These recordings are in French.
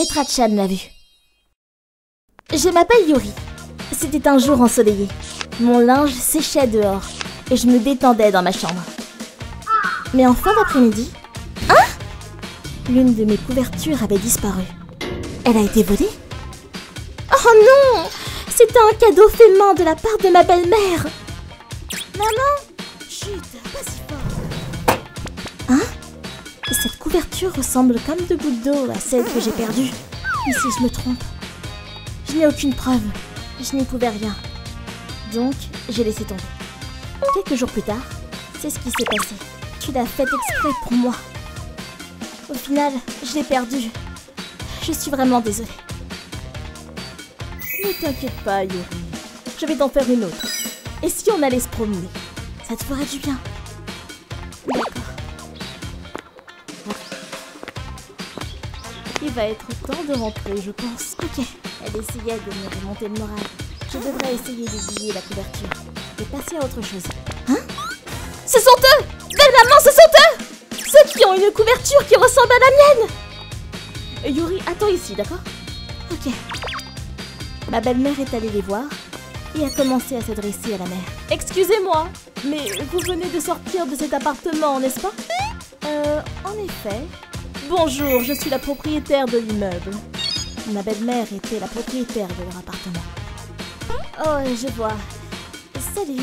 et Trachan l'a vu. Je m'appelle Yuri. C'était un jour ensoleillé. Mon linge séchait dehors et je me détendais dans ma chambre. Mais en fin d'après-midi... Hein? L'une de mes couvertures avait disparu. Elle a été volée? Oh non! C'était un cadeau fait main de la part de ma belle-mère. Maman! Chut, pas si fort. Hein? Cette couverture ressemble comme deux gouttes d'eau à celle que j'ai perdue. Mais si je me trompe? Je n'ai aucune preuve. Je n'y pouvais rien. Donc, j'ai laissé tomber. Quelques jours plus tard, c'est ce qui s'est passé. Tu l'as fait exprès pour moi. Au final, je l'ai perdue. Je suis vraiment désolée. Ne t'inquiète pas, Yuri. Je vais t'en faire une autre. Et si on allait se promener? Ça te ferait du bien. D'accord. Il va être temps de rentrer, je pense. Ok. Elle essayait de me remonter le moral. Je devrais essayer d'aiguiller la couverture et passer à autre chose. Hein? Ce sont eux! Belle maman, ce sont eux! Ceux qui ont une couverture qui ressemble à la mienne! Yuri, attends ici, d'accord? Ok. Ma belle-mère est allée les voir et a commencé à s'adresser à la mère. Excusez-moi, mais vous venez de sortir de cet appartement, n'est-ce pas? En effet. Bonjour, je suis la propriétaire de l'immeuble. Ma belle-mère était la propriétaire de leur appartement. Oh, je vois. Salut.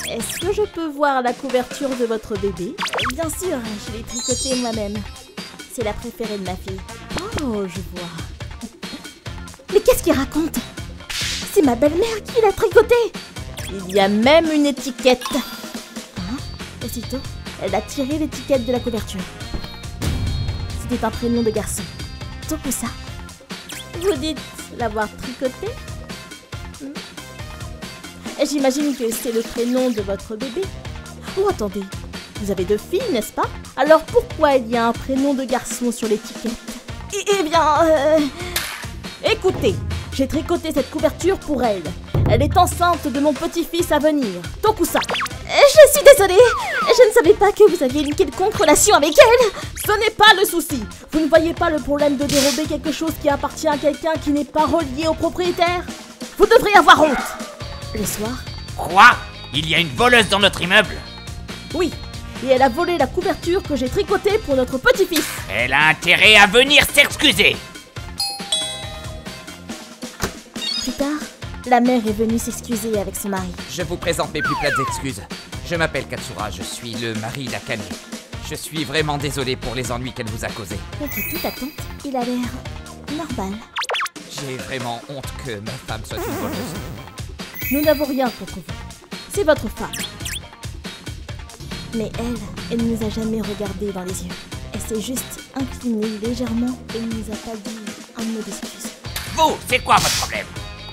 Est-ce que je peux voir la couverture de votre bébé? Bien sûr, je l'ai tricotée moi-même. C'est la préférée de ma fille. Oh, je vois. Mais qu'est-ce qu'il raconte? C'est ma belle-mère qui l'a tricotée. Il y a même une étiquette. Hein? Aussitôt, elle a tiré l'étiquette de la couverture. C'était un prénom de garçon. Tokusa. Vous dites l'avoir tricoté? J'imagine que c'est le prénom de votre bébé. Oh, attendez. Vous avez 2 filles, n'est-ce pas? Alors pourquoi il y a un prénom de garçon sur l'étiquette? Eh bien, Écoutez, j'ai tricoté cette couverture pour elle. Elle est enceinte de mon petit-fils à venir, Tokusa. Je suis désolée. Je ne savais pas que vous aviez une quelconque relation avec elle. Ce n'est pas le souci. Vous ne voyez pas le problème de dérober quelque chose qui appartient à quelqu'un qui n'est pas relié au propriétaire? Vous devriez avoir honte. Le soir... Quoi? Il y a une voleuse dans notre immeuble? Oui, et elle a volé la couverture que j'ai tricotée pour notre petit-fils. Elle a intérêt à venir s'excuser. Plus tard, la mère est venue s'excuser avec son mari. Je vous présente mes plus plates excuses. Je m'appelle Katsura, je suis le mari d'Akane. Je suis vraiment désolé pour les ennuis qu'elle vous a causés. Contre toute attente, il a l'air normal. J'ai vraiment honte que ma femme soit une voleuse. Nous n'avons rien contre vous. C'est votre femme. Mais elle ne nous a jamais regardés dans les yeux. Elle s'est juste inclinée légèrement et ne nous a pas dit un mot d'excuse. Vous, c'est quoi votre problème?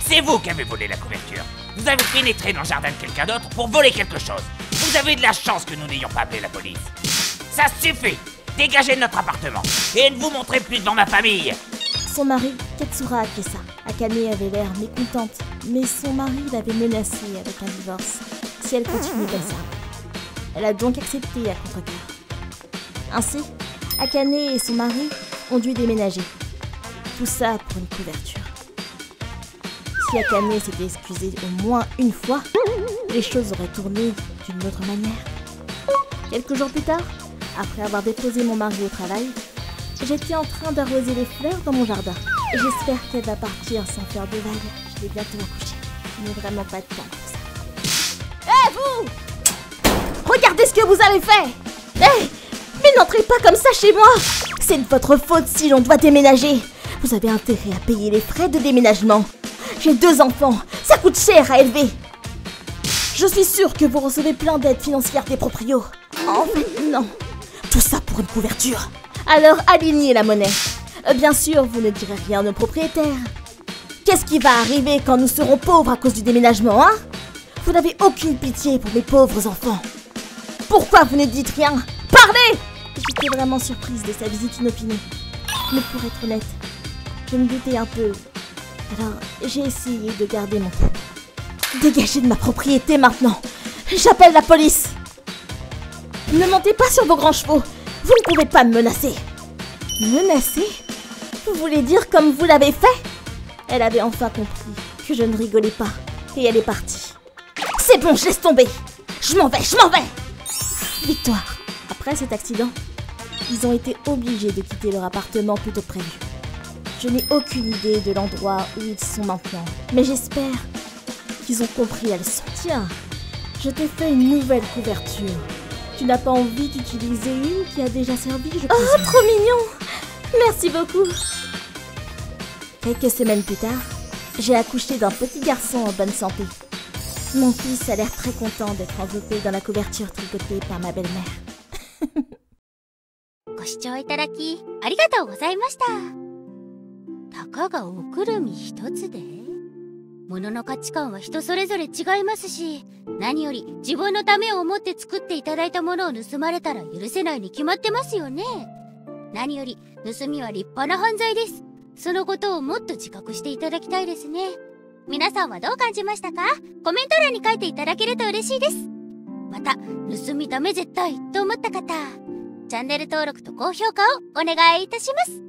C'est vous qui avez volé la couverture. Vous avez pénétré dans le jardin de quelqu'un d'autre pour voler quelque chose. Vous avez de la chance que nous n'ayons pas appelé la police. Ça suffit. Dégagez de notre appartement et ne vous montrez plus devant ma famille. Son mari, Katsura Akesa. Akane avait l'air mécontente, mais son mari l'avait menacée avec un divorce si elle continuait comme ça. Elle a donc accepté à contre-cœur. Ainsi, Akane et son mari ont dû déménager. Tout ça pour une couverture. Si Akane s'était excusée au moins une fois, les choses auraient tourné d'une autre manière. Quelques jours plus tard, après avoir déposé mon mari au travail, j'étais en train d'arroser les fleurs dans mon jardin. J'espère qu'elle va partir sans faire de vagues. Je vais bientôt accoucher. Je n'ai vraiment pas de temps pour ça. Hé, vous! Regardez ce que vous avez fait! Hé! Mais n'entrez pas comme ça chez moi! C'est de votre faute si l'on doit déménager. Vous avez intérêt à payer les frais de déménagement. J'ai 2 enfants. Ça coûte cher à élever. Je suis sûre que vous recevez plein d'aides financières des proprios. En fait, non. Tout ça pour une couverture. Alors alignez la monnaie. Bien sûr, vous ne direz rien aux propriétaires. Qu'est-ce qui va arriver quand nous serons pauvres à cause du déménagement, hein? Vous n'avez aucune pitié pour mes pauvres enfants. Pourquoi vous ne dites rien? Parlez! J'étais vraiment surprise de sa visite inopinée. Mais pour être honnête, je me doutais un peu. Alors, j'ai essayé de garder mon calme. Dégagez de ma propriété maintenant. J'appelle la police. Ne montez pas sur vos grands chevaux. Vous ne pouvez pas me menacer. Menacer? Vous voulez dire comme vous l'avez fait? Elle avait enfin compris que je ne rigolais pas et elle est partie. C'est bon, je laisse tomber. Je m'en vais. Victoire. Après cet accident, ils ont été obligés de quitter leur appartement plus tôt que prévu. Je n'ai aucune idée de l'endroit où ils sont maintenant, mais j'espère qu'ils ont compris la leçon. Tiens, je t'ai fait une nouvelle couverture. Tu n'as pas envie d'utiliser une qui a déjà servi, je présume. Oh, trop mignon! Merci beaucoup. Quelques semaines plus tard, j'ai accouché d'un petit garçon en bonne santé. Mon fils a l'air très content d'être enveloppé dans la couverture tricotée par ma belle-mère. ご視聴いただきありがとうございました。たかがおくるみ一つで物の価値観は人それぞれ違いますし、何より自分のためを思って作っていただいたものを盗まれたら許せないに決まってますよね。何より盗みは立派な犯罪です。そのことをもっと自覚していただきたいですね。皆さんはどう感じましたか？コメント欄に書いていただけると嬉しいです。また、盗みダメ絶対と思った方、チャンネル登録と高評価をお願いいたします。